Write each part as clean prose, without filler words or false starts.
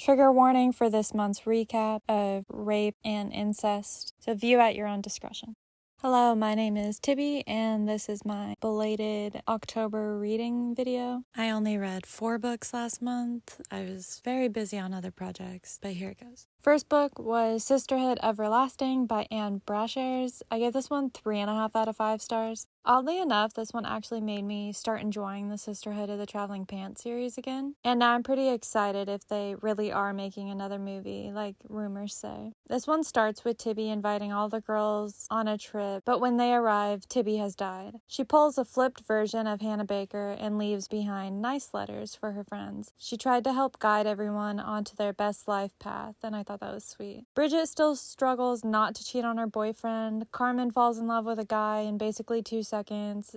Trigger warning for this month's recap of rape and incest, so view at your own discretion. Hello, my name is Tibby, and this is my belated October reading video. I only read 4 books last month. I was very busy on other projects, but here it goes. First book was Sisterhood Everlasting by Anne Brashares. I gave this one 3.5 out of 5 stars. Oddly enough, this one actually made me start enjoying the Sisterhood of the Traveling Pants series again. And now I'm pretty excited if they really are making another movie, like rumors say. This one starts with Tibby inviting all the girls on a trip, but when they arrive, Tibby has died. She pulls a flipped version of Hannah Baker and leaves behind nice letters for her friends. She tried to help guide everyone onto their best life path, and I thought that was sweet. Bridget still struggles not to cheat on her boyfriend. Carmen falls in love with a guy in basically 2 seconds.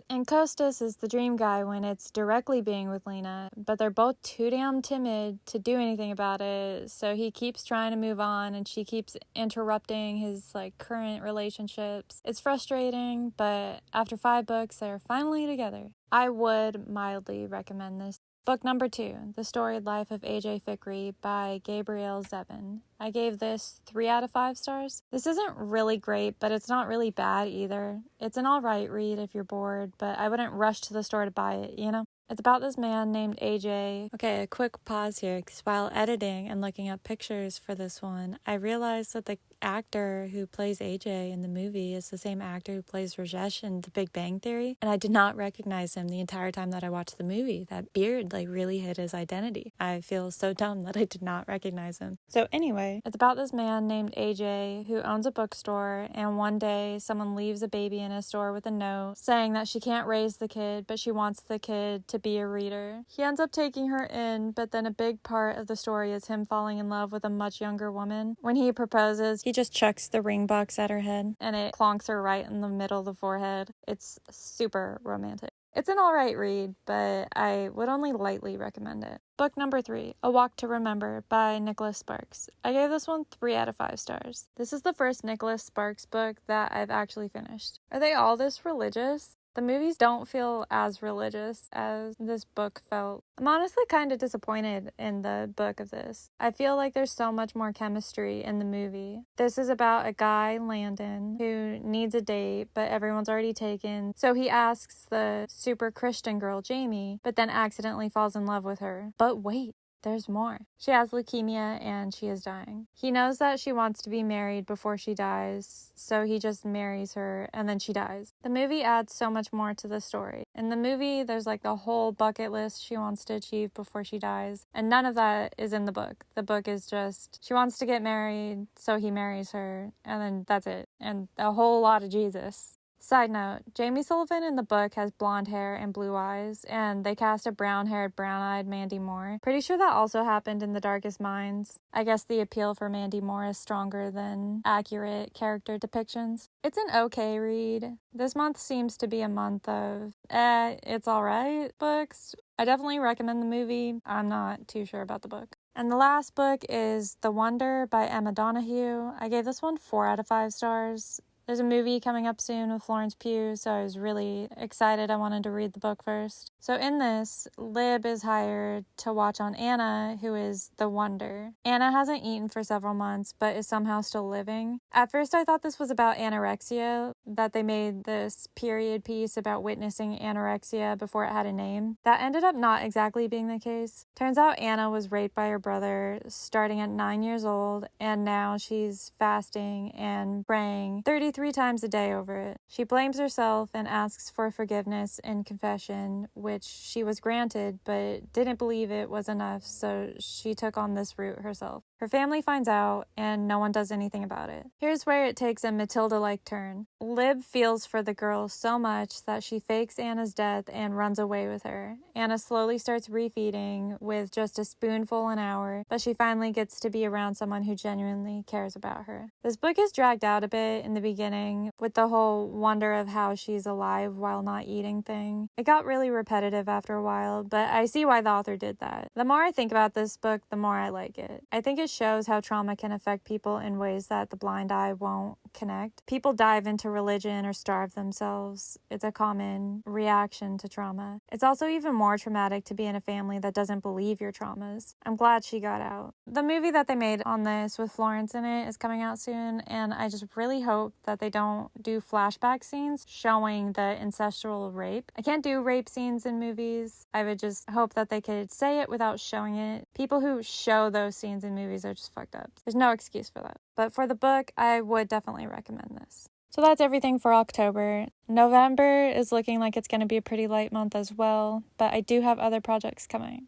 And Costas is the dream guy when it's directly being with Lena, but they're both too damn timid to do anything about it, so he keeps trying to move on and she keeps interrupting his current relationships. It's frustrating, but after 5 books, they're finally together. I would mildly recommend this. Book number 2, The Storied Life of A.J. Fikry by Gabrielle Zevin. I gave this 3 out of 5 stars. This isn't really great, but it's not really bad either. It's an alright read if you're bored, but I wouldn't rush to the store to buy it, you know? It's about this man named AJ. Okay, a quick pause here, because while editing and looking up pictures for this one, I realized that the actor who plays AJ in the movie is the same actor who plays Rajesh in The Big Bang Theory, and I did not recognize him the entire time that I watched the movie. That beard really hid his identity. I feel so dumb that I did not recognize him. So anyway, it's about this man named AJ who owns a bookstore, and one day someone leaves a baby in his store with a note saying that she can't raise the kid, but she wants the kid to be a reader. He ends up taking her in, but then a big part of the story is him falling in love with a much younger woman. When he proposes, he just chucks the ring box at her head, and it clonks her right in the middle of the forehead. It's super romantic. It's an alright read, but I would only lightly recommend it. Book number 3, A Walk to Remember by Nicholas Sparks. I gave this one 3 out of 5 stars. This is the first Nicholas Sparks book that I've actually finished. Are they all this religious? The movies don't feel as religious as this book felt. I'm honestly kind of disappointed in the book of this. I feel like there's so much more chemistry in the movie. This is about a guy, Landon, who needs a date, but everyone's already taken. So he asks the super Christian girl, Jamie, but then accidentally falls in love with her. But wait. There's more. She has leukemia and she is dying. He knows that she wants to be married before she dies, so he just marries her and then she dies. The movie adds so much more to the story. In the movie, there's the whole bucket list she wants to achieve before she dies, and none of that is in the book. The book is just, she wants to get married, so he marries her, and then that's it. And a whole lot of Jesus. Side note, Jamie Sullivan in the book has blonde hair and blue eyes, and they cast a brown-haired, brown-eyed Mandy Moore. Pretty sure that also happened in The Darkest Minds. I guess the appeal for Mandy Moore is stronger than accurate character depictions. It's an okay read. This month seems to be a month of, it's alright books. I definitely recommend the movie. I'm not too sure about the book. And the last book is The Wonder by Emma Donoghue. I gave this one 4 out of 5 stars. There's a movie coming up soon with Florence Pugh, so I was really excited. I wanted to read the book first. So in this, Lib is hired to watch on Anna, who is the Wonder. Anna hasn't eaten for several months, but is somehow still living. At first, I thought this was about anorexia, that they made this period piece about witnessing anorexia before it had a name. That ended up not exactly being the case. Turns out Anna was raped by her brother starting at 9 years old, and now she's fasting and praying 33 times a day over it. She blames herself and asks for forgiveness and confession, which she was granted, but didn't believe it was enough, so she took on this route herself. Her family finds out, and no one does anything about it. Here's where it takes a Matilda-like turn. Lib feels for the girl so much that she fakes Anna's death and runs away with her. Anna slowly starts refeeding with just a spoonful an hour, but she finally gets to be around someone who genuinely cares about her. This book is dragged out a bit in the beginning, beginning with the whole wonder of how she's alive while not eating thing. It got really repetitive after a while, but I see why the author did that. The more I think about this book, the more I like it. I think it shows how trauma can affect people in ways that the blind eye won't connect. People dive into religion or starve themselves. It's a common reaction to trauma. It's also even more traumatic to be in a family that doesn't believe your traumas. I'm glad she got out. The movie that they made on this with Florence in it is coming out soon, and I just really hope that they don't do flashback scenes showing the ancestral rape. I can't do rape scenes in movies. I would just hope that they could say it without showing it. People who show those scenes in movies are just fucked up. There's no excuse for that. But for the book, I would definitely recommend this. So that's everything for October. November is looking like it's going to be a pretty light month as well, but I do have other projects coming.